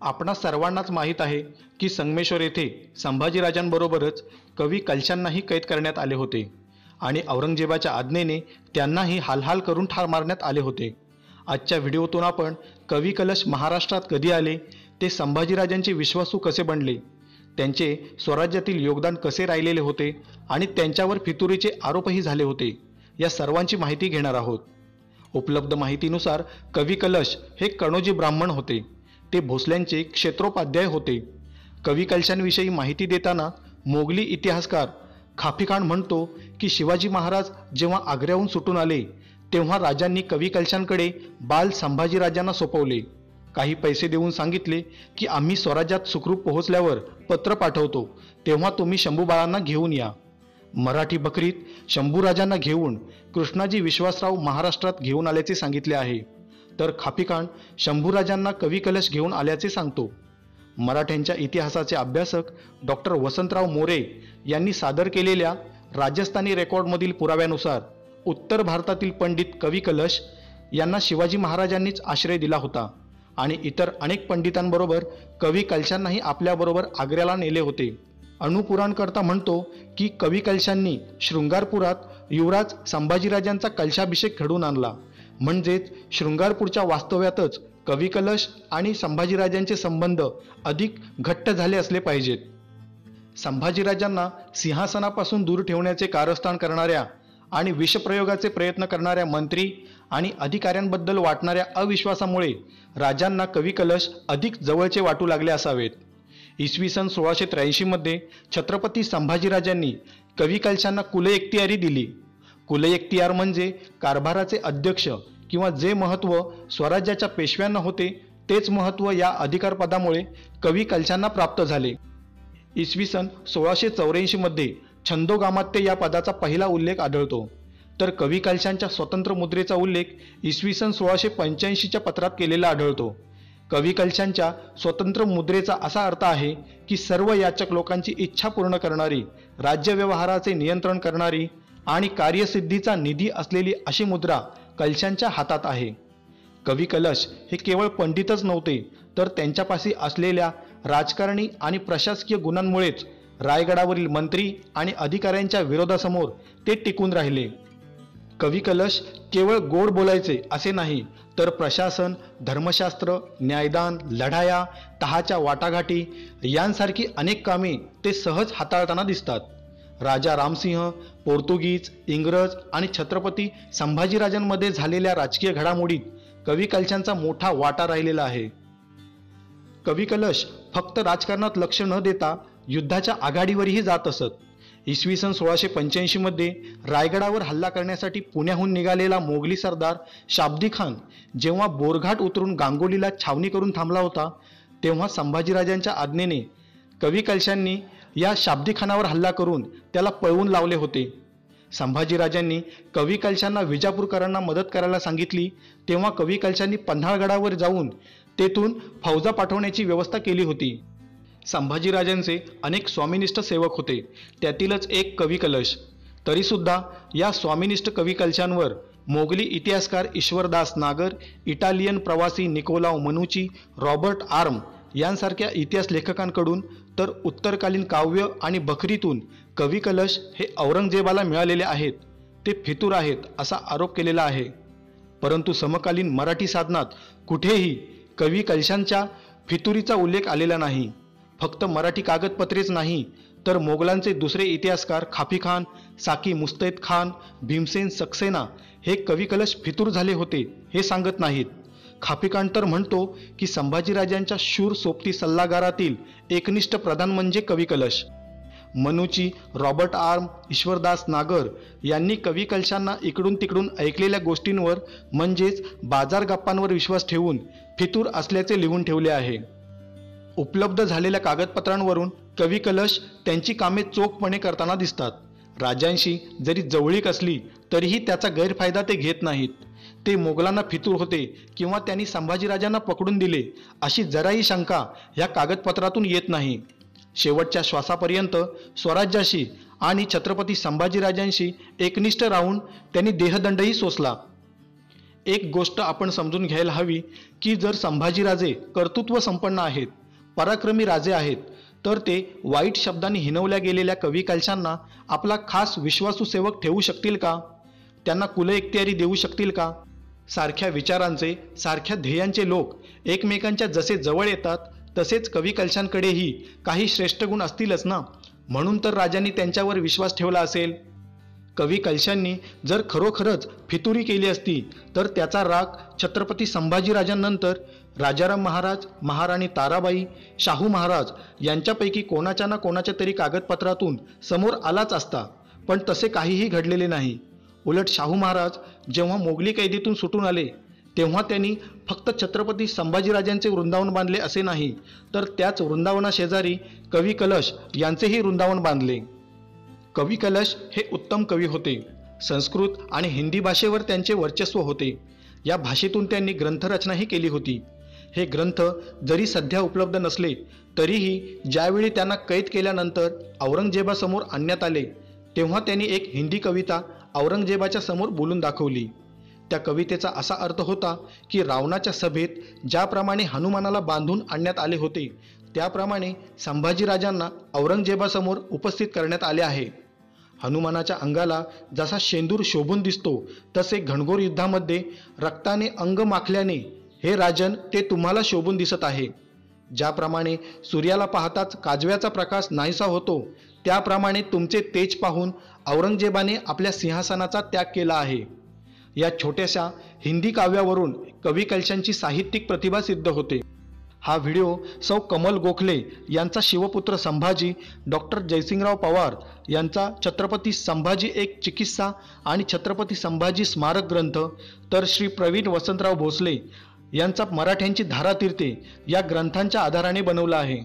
आपणा सर्वांनाच माहीत आहे की संगमेश्वर येथे संभाजीराजांबरोबरच कवी कलशांनाही कैद करण्यात आले होते आणि औरंगजेबाच्या आज्ञेने त्यांनाही हालहाल करून ठार मारण्यात आले होते। आजच्या व्हिडिओतून आपण कवी कलश महाराष्ट्रात कधी आले, ते संभाजीराजांचे विश्वासू कसे बनले, त्यांचे स्वराज्यातील योगदान कसे राहिलेले होते आणि त्यांच्यावर फितुरीचे आरोपही झाले होते, या सर्वांची माहिती घेणार आहोत। उपलब्ध माहितीनुसार कवी कलश हे कणोजी ब्राह्मण होते। ते भोसल्यांचे क्षेत्रोपाध्याय होते। कवी कलशांविषयी माहिती देताना मोगली इतिहासकार खाफीखान म्हणतो की शिवाजी महाराज जेव्हा आग्र्याहून सुटून आले तेव्हा राजांनी कवी कलशांकडे बाल संभाजीराजांना सोपवले। काही पैसे देऊन सांगितले की आम्ही स्वराज्यात सुखरूप पोहोचल्यावर पत्र पाठवतो, तेव्हा तुम्ही शंभूबाळांना घेऊन या। मराठी बकरीत शंभूराजांना घेऊन कृष्णाजी विश्वासराव महाराष्ट्रात घेऊन आल्याचे सांगितले आहे, तर खाफीखान शंभूराजांना कवी कलश घेऊन आल्याचे सांगतो। मराठ्यांच्या इतिहासाचे अभ्यासक डॉक्टर वसंतराव मोरे यांनी सादर केलेल्या राजस्थानी रेकॉर्डमधील पुराव्यानुसार उत्तर भारतातील पंडित कवी कलश यांना शिवाजी महाराजांनीच आश्रय दिला होता आणि इतर अनेक पंडितांबरोबर कवी कलशांनाही आपल्याबरोबर आग्र्याला नेले होते। अणुपुराणकर्ता म्हणतो की कवी कलशांनी शृंगारपुरात युवराज संभाजीराजांचा कलशाभिषेक घडवून आणला, म्हणजेच शृंगारपूरच्या वास्तव्यातच कवी कलश आणि संभाजीराजांचे संबंध अधिक घट्ट झाले असले पाहिजेत। संभाजीराजांना सिंहासनापासून दूर ठेवण्याचे कारस्थान करणाऱ्या आणि विषप्रयोगाचे प्रयत्न करणाऱ्या मंत्री आणि अधिकाऱ्यांबद्दल वाटणाऱ्या अविश्वासामुळे राजांना कवी कलश अधिक जवळचे वाटू लागले असावेत। इसवी सन 1683 मध्ये छत्रपती संभाजीराजांनी कवी कलशांना कुलएख्तियारी दिली। कुलएख्तियार म्हणजे कारभाराचे अध्यक्ष किंवा जे महत्त्व स्वराज्याच्या पेशव्यांना होते तेच महत्त्व या अधिकारपदामुळे कवी कलशांना प्राप्त झाले। इसवी सन 1684 मध्ये छंदोगामात्य या पदाचा पहिला उल्लेख आढळतो, तर कवी कलशांच्या स्वतंत्र मुद्रेचा उल्लेख इसवी सन 1685च्या पत्रात केलेला आढळतो। कवी कलशांच्या स्वतंत्र मुद्रेचा असा अर्थ आहे की सर्व याचक लोकांची इच्छा पूर्ण करणारी, राज्य व्यवहाराचे नियंत्रण करणारी आणि कार्यसिद्धीचा निधी असलेली अशी मुद्रा कलशांच्या हातात आहे। कवी कलश हे केवळ पंडितच नव्हते, तर त्यांच्यापाशी असलेल्या राजकारणी आणि प्रशासकीय गुणांमुळेच रायगडावरील मंत्री आणि अधिकाऱ्यांच्या विरोधासमोर ते टिकून राहिले। कवी कलश केवळ गोड बोलायचे असे नाही, तर प्रशासन, धर्मशास्त्र, न्यायदान, लढाया, तहाच्या वाटाघाटी यांसारखी अनेक कामे ते सहज हाताळताना दिसतात। राजा रामसिंह, पोर्तुगीज, इंग्रज आणि छत्रपती संभाजीराजांमध्ये झालेल्या राजकीय घडामोडीत कवी कलशांचा मोठा वाटा राहिलेला आहे। कवी कलश फक्त राजकारणात लक्ष न देता युद्धाच्या आघाडीवरही जात असत। इसवी सन 1685 मध्ये रायगडावर हल्ला करण्यासाठी पुण्याहून निघालेला मोगली सरदार शाब्दी खान जेव्हा बोरघाट उतरून गांगोलीला छावणी करून थांबला होता, तेव्हा संभाजीराजांच्या आज्ञेने कवी कलशांनी या शाब्दी खानावर हल्ला करून त्याला पळवून लावले होते। संभाजीराजांनी कवी कलशांना विजापूरकरांना मदत करायला सांगितली, तेव्हा कवी कलशांनी पन्हाळगडावर जाऊन तेथून फौजा पाठवण्याची व्यवस्था केली होती। संभाजीराजांचे अनेक स्वामिनिष्ठ सेवक होते, त्यातीलच एक कवी कलश। तरीसुद्धा या स्वामिनिष्ठ कवी कलशांवर मोगली इतिहासकार ईश्वरदास नागर, इटालियन प्रवासी निकोलाव मनुची, रॉबर्ट आर्म यांसारख्या इतिहास लेखकांकडून, तर उत्तरकालीन काव्य आणि बखरीतून कवी कलश हे औरंगजेबाला मिळालेले आहेत, ते फितूर आहेत असा आरोप केलेला आहे। परंतु समकालीन मराठी साधनात कुठेही कवी कलशांच्या फितुरीचा उल्लेख आलेला नाही। फक्त मराठी कागदपत्रेच नाही, तर मोगलांचे दुसरे इतिहासकार खाफीखान, साकी मुस्तैद खान, भीमसेन सक्सेना हे कवी कलश फितूर झाले होते हे सांगत नाहीत। खाफीखान तर म्हणतो की संभाजीराजांच्या शूर सोबती सल्लागारातील एकनिष्ठ प्रधान म्हणजे कवी कलश। मनुची, रॉबर्ट आर्म, ईश्वरदास नागर यांनी कवी कलशांना इकडून तिकडून ऐकलेल्या गोष्टींवर म्हणजेच बाजार गप्पांवर विश्वास ठेवून फितूर असल्याचे लिहून ठेवले आहे। उपलब्ध झालेल्या कागदपत्रांवरून कवी कलश त्यांची कामे चोखपणे करताना दिसतात। राजांशी जरी जवळीक असली तरीही त्याचा गैरफायदा ते घेत नाहीत। ते मोगलांना फितूर होते किंवा त्यांनी संभाजीराजांना पकडून दिले अशी जराही शंका या कागदपत्रातून येत नाही। शेवटच्या श्वासापर्यंत स्वराज्याशी आणि छत्रपती संभाजीराजांशी एकनिष्ठ राहून त्यांनी देहदंडही सोसला। एक गोष्ट आपण समजून घ्यायला हवी की जर संभाजीराजे कर्तृत्व संपन्न आहेत, पराक्रमी राजे आहेत, तर ते वाईट शब्दांनी हिणवल्या गेलेल्या कवी कलशांना आपला खास विश्वासू सेवक ठेवू शकतील का? त्यांना कुलइख्तियारी देऊ शकतील का? सारख्या विचारांचे, सारख्या ध्येयांचे लोक एकमेकांच्या जसे जवळ येतात तसेच कवी कलशांकडेही काही श्रेष्ठ गुण असतीलच ना. म्हणून तर राजांनी त्यांच्यावर विश्वास ठेवला असेल. कवी कलशांनी जर खरोखरच फितुरी केली असती तर त्याचा राग छत्रपती संभाजीराजांनंतर राजाराम महाराज, महाराणी ताराबाई, शाहू महाराज यांच्यापैकी कोणाच्या ना कोणाच्या तरी कागदपत्रातून समोर आलाच असता. पण तसे काहीही घडलेले नाही. उलट शाहू महाराज जेव्हा मोगली कैदेतून सुटून आले तेव्हा त्यांनी फक्त छत्रपती संभाजीराजांचे वृंदावन बांधले असे नाही, तर त्याच वृंदावनाशेजारी कवी कलश यांचेही वृंदावन बांधले. कवी कलश हे उत्तम कवी होते. संस्कृत आणि हिंदी भाषेवर त्यांचे वर्चस्व होते. या भाषेतून त्यांनी ग्रंथरचनाही केली होती. हे ग्रंथ जरी सध्या उपलब्ध नसले तरीही ज्यावेळी त्यांना कैद केल्यानंतर औरंगजेबासमोर आणण्यात आले तेव्हा त्यांनी एक हिंदी कविता औरंगजेबाच्या समोर बोलून दाखवली. त्या कवितेचा असा अर्थ होता की रावणाच्या सभेत ज्याप्रमाणे हनुमानाला बांधून आणण्यात आले होते त्याप्रमाणे संभाजीराजांना औरंगजेबासमोर उपस्थित करण्यात आले आहे. हनुमानाच्या अंगाला जसा शेंदूर शोभून दिसतो तसे घनघोर युद्धामध्ये रक्ताने अंग माखल्याने हे राजन ते तुम्हाला शोभून दिसत आहे. ज्याप्रमाणे सूर्याला पाहताच काजव्याचा प्रकाश नाहीसा होतो त्याप्रमाणे तुमचे तेज पाहून औरंगजेबाने आपल्या सिंहासनाचा त्याग केला आहे. या छोट्याशा हिंदी काव्यावरून कवी कलशांची साहित्यिक प्रतिभा सिद्ध होते. हा व्हिडिओ सौ कमल गोखले यांचा शिवपुत्र संभाजी, डॉक्टर जयसिंगराव पवार यांचा छत्रपती संभाजी एक चिकित्सा आणि छत्रपती संभाजी स्मारक ग्रंथ, तर श्री प्रवीण वसंतराव भोसले यांचा मराठ्यांची धारातीर्थे या ग्रंथांच्या आधाराने बनवला आहे.